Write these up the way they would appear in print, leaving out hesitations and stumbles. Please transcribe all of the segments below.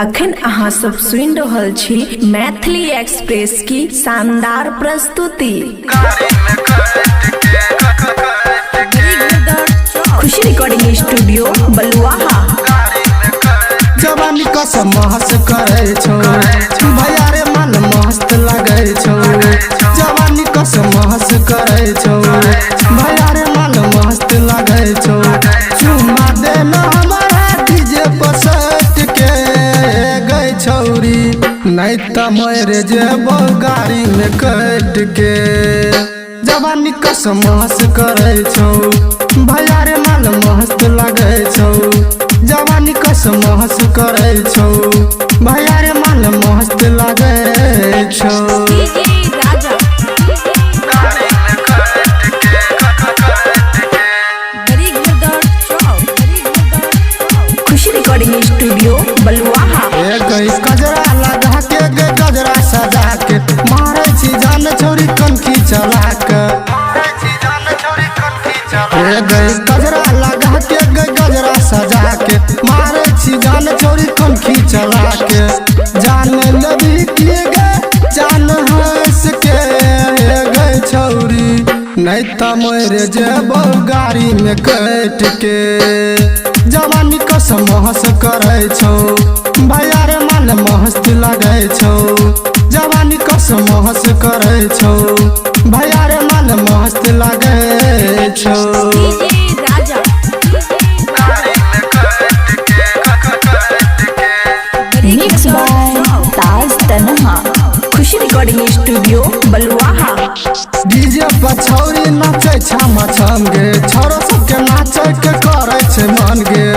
अखन अहाँ सब सुनि रहल छी मैथिली एक्सप्रेस की शानदार प्रस्तुति। खुशी रिकॉर्डिंग स्टूडियो बलुआहा। जवानी कसम महस करे छौ भैया रे मन मस्त लगे छौ। जवानी कसम महस करे छौ भैया रे मन मस्त लगे छौ। चुमा देना हमारा डीजे पर सट के गई छौरी नहीं त मेरे जेबो गाड़ी में कट के। जवानी कसम महस करे छौ भैया रे मन मस्त लगे छौ। जवानी कसम महस करे छौ भैया रे मन मस्त लगे छौ। खुशी रिकॉर्डिंग स्टूडियो बलुआहा। गई कजरा लगा के गई गजरा सजा के मारे छी जान छोरी कनखी चला के। गई कजरा लगा के गई गजरा सजा के मारे छी जान छोरी कनखी चला के। जान लबी किए गए जान हंस के गई छौरी नहीं त मेरे जेबो गाड़ी में कट के। जवानी कसम महस करे छौ भैया रे मन मस्त लगे छौ। जवानी कसम महस करे छौ भैया रे मन मस्त लगे छौ। मिक्स बाय ताज तन्हा। खुशी रिकॉर्डिंग स्टूडियो बलुआहा। डीजे पर छौरी नाचे छम छम गे छोरो सबके नाचे के करे छे मन गे।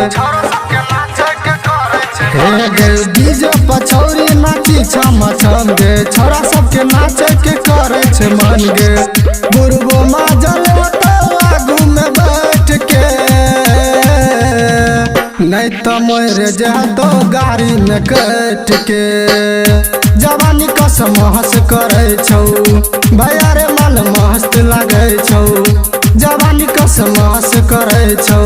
डीजे पर छौरी नाची छम छम गे छोरा सबके नाचे के करे छे मन गे। बुरबो माजल तो आगू में बैठ के नहीं त मेरे जादो गाड़ी में कट के। जवानी कसम हंस करे छौ भैया रे मन मस्त लगे छौ। जवानी कसम हंस करे छौ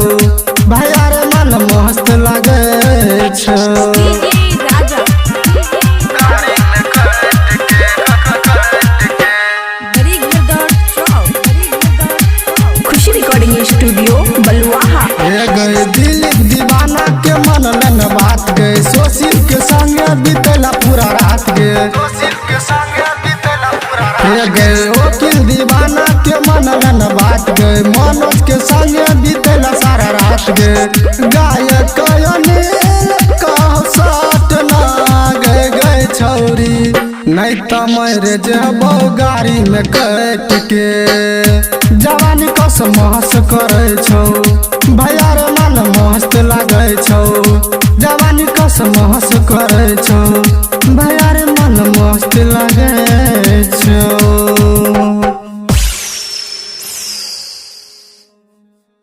भैया रे मन मस्त लगे छौ। खुशी रिकॉर्डिंग स्टूडियो बलुआहा। गए दिल दीवाना के मन लेन बात गए सोशिल के संगे बीतेला पूरा रात गे। गए वकील दीवाना के मन लेन बात गए मनोज के संगे बीतेला सारा रात गे। गायक अनिल कहो साथ ना गए गए छौरी नहीं त मेरे जेबो गाड़ी में कट के। जवानी कसम महस करे छौ भैया रे मन मस्त लगे छौ। जवानी कसम महस करे छौ भैया रे मन मस्त लगे